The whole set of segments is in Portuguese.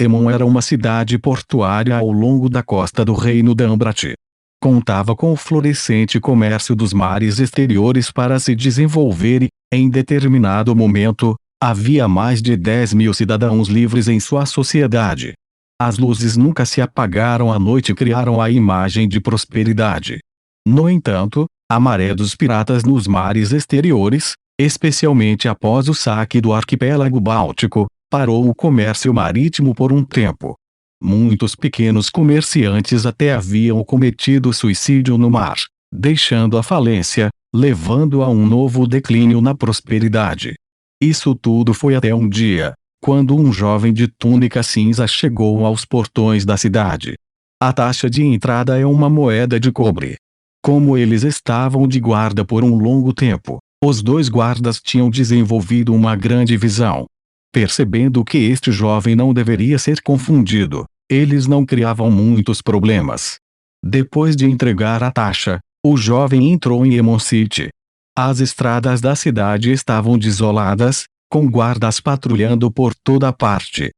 Emon era uma cidade portuária ao longo da costa do reino da Ambrat. Contava com o florescente comércio dos mares exteriores para se desenvolver e, em determinado momento, havia mais de 10.000 cidadãos livres em sua sociedade. As luzes nunca se apagaram à noite e criaram a imagem de prosperidade. No entanto, a maré dos piratas nos mares exteriores, especialmente após o saque do arquipélago Báltico, parou o comércio marítimo por um tempo. Muitos pequenos comerciantes até haviam cometido suicídio no mar, deixando a falência, levando a um novo declínio na prosperidade. Isso tudo foi até um dia, quando um jovem de túnica cinza chegou aos portões da cidade. A taxa de entrada é uma moeda de cobre. Como eles estavam de guarda por um longo tempo, os dois guardas tinham desenvolvido uma grande visão. Percebendo que este jovem não deveria ser confundido, eles não criavam muitos problemas. Depois de entregar a taxa, o jovem entrou em Emon City. As estradas da cidade estavam desoladas, com guardas patrulhando por toda parte.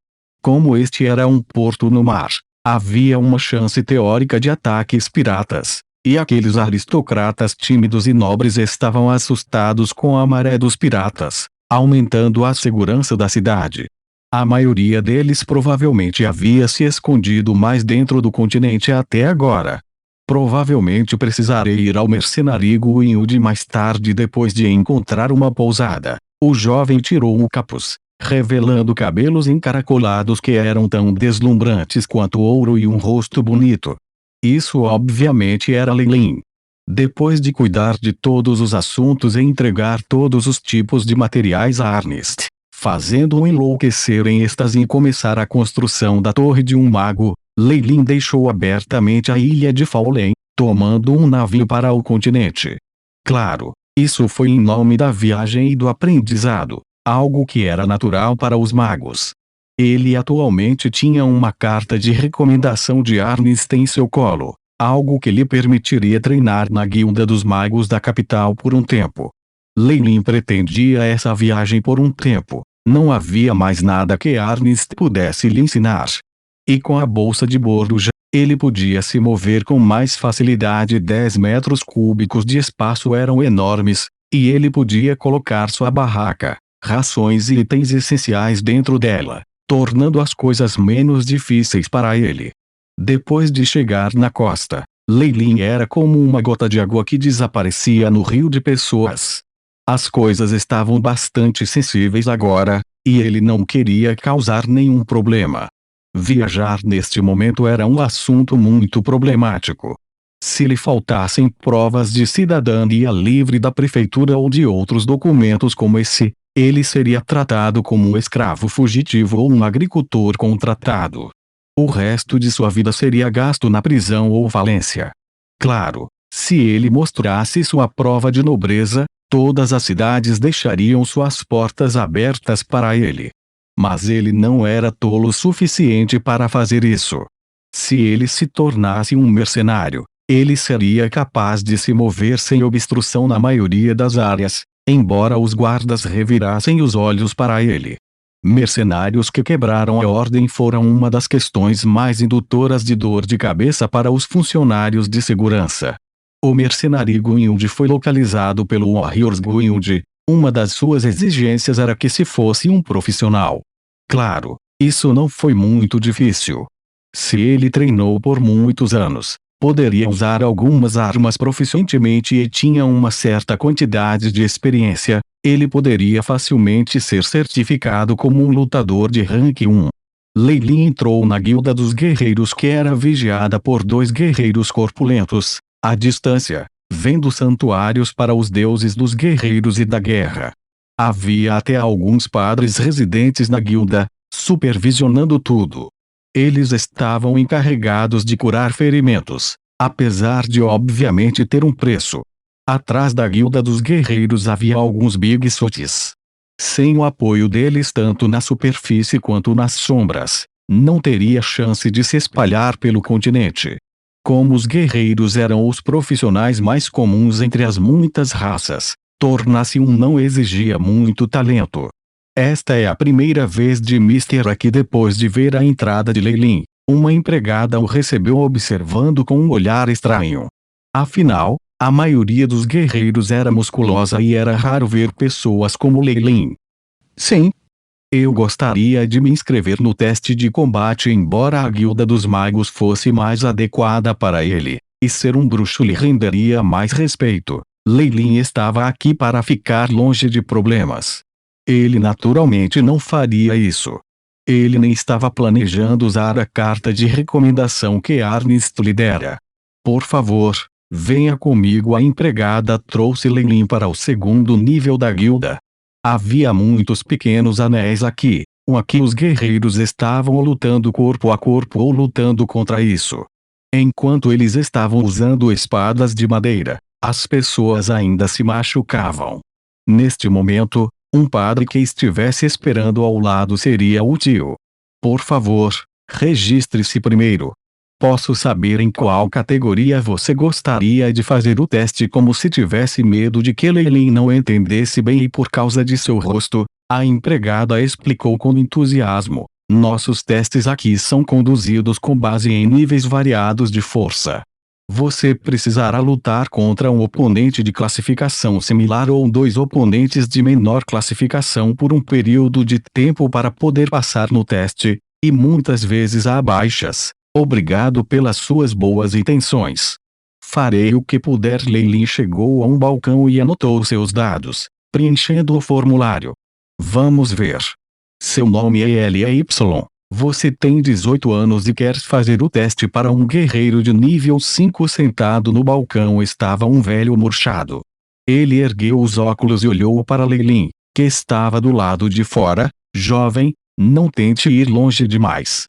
Como este era um porto no mar, havia uma chance teórica de ataques piratas, e aqueles aristocratas tímidos e nobres estavam assustados com a maré dos piratas, aumentando a segurança da cidade. A maioria deles provavelmente havia se escondido mais dentro do continente até agora. Provavelmente precisarei ir ao mercenário Guild mais tarde depois de encontrar uma pousada. O jovem tirou o capuz, revelando cabelos encaracolados que eram tão deslumbrantes quanto ouro e um rosto bonito. Isso obviamente era Leilin. Depois de cuidar de todos os assuntos e entregar todos os tipos de materiais a Arnest, fazendo-o enlouquecer em êxtase e começar a construção da Torre de um Mago, Leilin deixou abertamente a ilha de Fallen, tomando um navio para o continente. Claro, isso foi em nome da viagem e do aprendizado, algo que era natural para os magos. Ele atualmente tinha uma carta de recomendação de Arnest em seu colo, algo que lhe permitiria treinar na Guilda dos Magos da capital por um tempo. Leilin pretendia essa viagem por um tempo, não havia mais nada que Arnest pudesse lhe ensinar. E com a bolsa de bordo já, ele podia se mover com mais facilidade. 10 metros cúbicos de espaço eram enormes, e ele podia colocar sua barraca, rações e itens essenciais dentro dela, tornando as coisas menos difíceis para ele. Depois de chegar na costa, Leilin era como uma gota de água que desaparecia no rio de pessoas. As coisas estavam bastante sensíveis agora, e ele não queria causar nenhum problema. Viajar neste momento era um assunto muito problemático. Se lhe faltassem provas de cidadania livre da prefeitura ou de outros documentos como esse, ele seria tratado como um escravo fugitivo ou um agricultor contratado. O resto de sua vida seria gasto na prisão ou falência. Claro, se ele mostrasse sua prova de nobreza, todas as cidades deixariam suas portas abertas para ele. Mas ele não era tolo o suficiente para fazer isso. Se ele se tornasse um mercenário, ele seria capaz de se mover sem obstrução na maioria das áreas, embora os guardas revirassem os olhos para ele. Mercenários que quebraram a ordem foram uma das questões mais indutoras de dor de cabeça para os funcionários de segurança. O mercenário Guild foi localizado pelo Warriors Guild. Uma das suas exigências era que se fosse um profissional. Claro, isso não foi muito difícil. Se ele treinou por muitos anos, poderia usar algumas armas proficientemente e tinha uma certa quantidade de experiência, ele poderia facilmente ser certificado como um lutador de rank 1. Leilin entrou na guilda dos guerreiros que era vigiada por 2 guerreiros corpulentos, à distância, vendo santuários para os deuses dos guerreiros e da guerra. Havia até alguns padres residentes na guilda, supervisionando tudo. Eles estavam encarregados de curar ferimentos, apesar de obviamente ter um preço. Atrás da guilda dos guerreiros havia alguns Big Shots. Sem o apoio deles tanto na superfície quanto nas sombras, não teria chance de se espalhar pelo continente. Como os guerreiros eram os profissionais mais comuns entre as muitas raças, tornar-se um não exigia muito talento. Esta é a primeira vez de Mr. Aqui depois de ver a entrada de Leilin. Uma empregada o recebeu observando com um olhar estranho. Afinal, a maioria dos guerreiros era musculosa e era raro ver pessoas como Leilin. Sim. Eu gostaria de me inscrever no teste de combate embora a guilda dos magos fosse mais adequada para ele, e ser um bruxo lhe renderia mais respeito. Leilin estava aqui para ficar longe de problemas. Ele naturalmente não faria isso. Ele nem estava planejando usar a carta de recomendação que Arnist lhe dera. Por favor, venha comigo. A empregada trouxe Leilin para o segundo nível da guilda. Havia muitos pequenos anéis aqui. Aqui os guerreiros estavam lutando corpo a corpo ou lutando contra isso. Enquanto eles estavam usando espadas de madeira, as pessoas ainda se machucavam. Neste momento, um padre que estivesse esperando ao lado seria útil. Por favor, registre-se primeiro. Posso saber em qual categoria você gostaria de fazer o teste? Como se tivesse medo de que Leilin não entendesse bem e por causa de seu rosto, a empregada explicou com entusiasmo. Nossos testes aqui são conduzidos com base em níveis variados de força. Você precisará lutar contra um oponente de classificação similar ou dois oponentes de menor classificação por um período de tempo para poder passar no teste, e muitas vezes há baixas. Obrigado pelas suas boas intenções. Farei o que puder. Leilin chegou a um balcão e anotou seus dados, preenchendo o formulário. Vamos ver. Seu nome é Ly. Você tem 18 anos e quer fazer o teste para um guerreiro de nível 5. Sentado no balcão estava um velho murchado. Ele ergueu os óculos e olhou para Leilin, que estava do lado de fora. Jovem, não tente ir longe demais.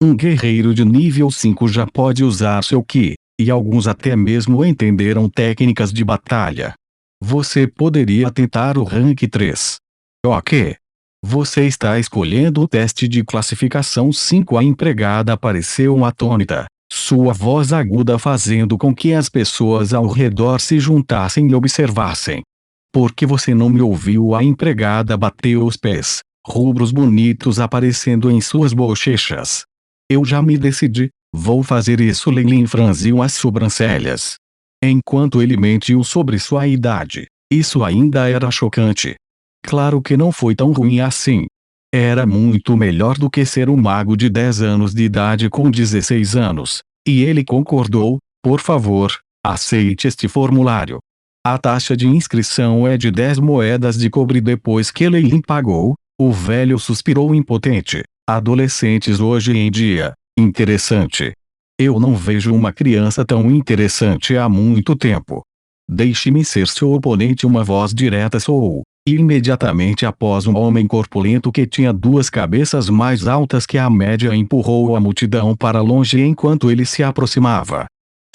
Um guerreiro de nível 5 já pode usar seu Ki, e alguns até mesmo entenderam técnicas de batalha. Você poderia tentar o rank 3. Ok. Você está escolhendo o teste de classificação 5. A empregada pareceu atônita, sua voz aguda fazendo com que as pessoas ao redor se juntassem e observassem. Por que você não me ouviu? A empregada bateu os pés, rubros bonitos aparecendo em suas bochechas. Eu já me decidi, vou fazer isso. Leilin franziu as sobrancelhas. Enquanto ele mentiu sobre sua idade, isso ainda era chocante. Claro que não foi tão ruim assim. Era muito melhor do que ser um mago de 10 anos de idade com 16 anos. E ele concordou. Por favor, aceite este formulário. A taxa de inscrição é de 10 moedas de cobre. Depois que Leilin pagou, o velho suspirou impotente. Adolescentes hoje em dia. Interessante. Eu não vejo uma criança tão interessante há muito tempo. Deixe-me ser seu oponente. Uma voz direta soou. E imediatamente após um homem corpulento que tinha 2 cabeças mais altas que a média empurrou a multidão para longe enquanto ele se aproximava.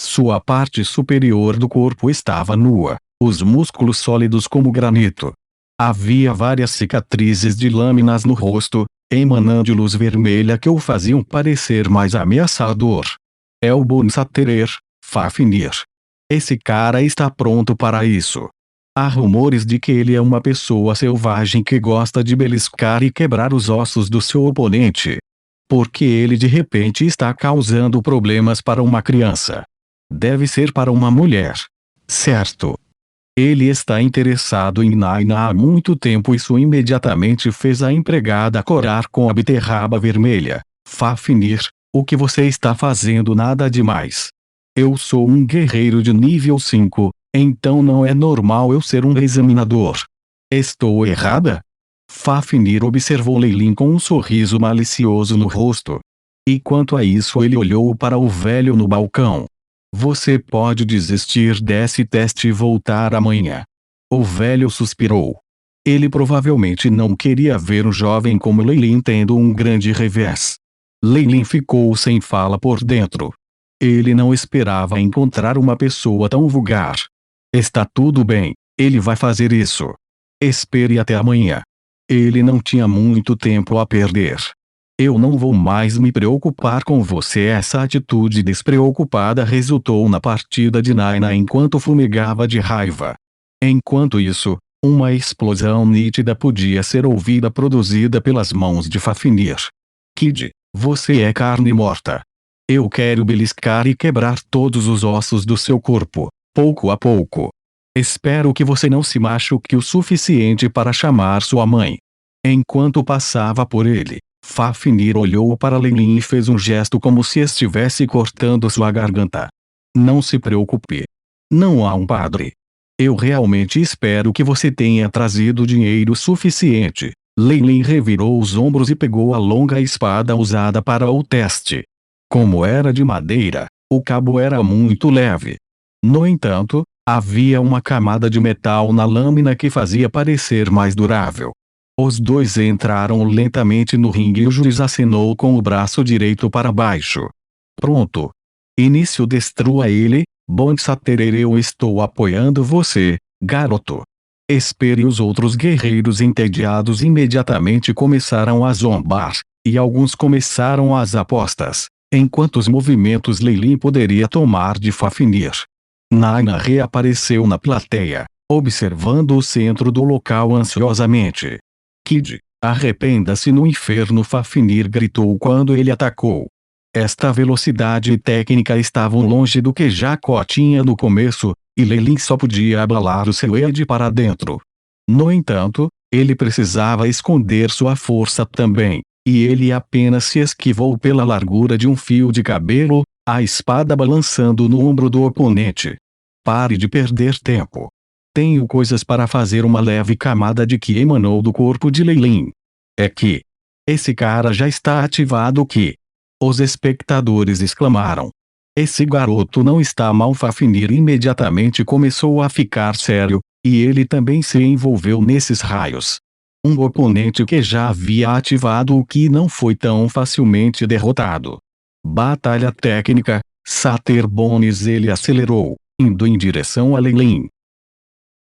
Sua parte superior do corpo estava nua, os músculos sólidos como granito. Havia várias cicatrizes de lâminas no rosto, emanando luz vermelha que o faziam parecer mais ameaçador. Elbon Saterer, Fafnir. Esse cara está pronto para isso. Há rumores de que ele é uma pessoa selvagem que gosta de beliscar e quebrar os ossos do seu oponente. Porque ele de repente está causando problemas para uma criança. Deve ser para uma mulher. Certo. Ele está interessado em Naina há muito tempo. Isso imediatamente fez a empregada corar com a beterraba vermelha. Fafnir, o que você está fazendo? Nada demais. Eu sou um guerreiro de nível 5. Então não é normal eu ser um examinador. Estou errada? Fafnir observou Leilin com um sorriso malicioso no rosto. E quanto a isso, ele olhou para o velho no balcão. Você pode desistir desse teste e voltar amanhã. O velho suspirou. Ele provavelmente não queria ver um jovem como Leilin tendo um grande revés. Leilin ficou sem fala por dentro. Ele não esperava encontrar uma pessoa tão vulgar. Está tudo bem, ele vai fazer isso. Espere até amanhã. Ele não tinha muito tempo a perder. Eu não vou mais me preocupar com você. Essa atitude despreocupada resultou na partida de Naina enquanto fumegava de raiva. Enquanto isso, Uma explosão nítida podia ser ouvida produzida pelas mãos de Fafnir. Kid, você é carne morta. Eu quero beliscar e quebrar todos os ossos do seu corpo, pouco a pouco. Espero que você não se machuque o suficiente para chamar sua mãe. Enquanto passava por ele, Fafnir olhou para Lei Lin e fez um gesto como se estivesse cortando sua garganta. Não se preocupe. Não há um padre. Eu realmente espero que você tenha trazido dinheiro suficiente. Lei Lin revirou os ombros e pegou a longa espada usada para o teste. Como era de madeira, o cabo era muito leve. No entanto, havia uma camada de metal na lâmina que fazia parecer mais durável. Os dois entraram lentamente no ringue e o juiz acenou com o braço direito para baixo. Pronto. Início, destrua ele. Bonsater, eu estou apoiando você, garoto. Espere. Os outros guerreiros entediados imediatamente começaram a zombar, e alguns começaram as apostas, enquanto os movimentos Lei Lin poderia tomar de Fafnir. Naina reapareceu na plateia, observando o centro do local ansiosamente. Kid, arrependa-se no inferno, Fafnir gritou quando ele atacou. Esta velocidade e técnica estavam longe do que Jacó tinha no começo, e Lei Lin só podia abalar o seu Ed para dentro. No entanto, ele precisava esconder sua força também, e ele apenas se esquivou pela largura de um fio de cabelo, a espada balançando no ombro do oponente. Pare de perder tempo. Tenho coisas para fazer. Uma leve camada de ki emanou do corpo de Lei Lin. É que esse cara já está ativado. Que os espectadores exclamaram. Esse garoto não está mal. Fafnir imediatamente começou a ficar sério, e ele também se envolveu nesses raios. Um oponente que já havia ativado o ki não foi tão facilmente derrotado. Batalha técnica, Sater Bones. Ele acelerou, indo em direção a Lei Lin.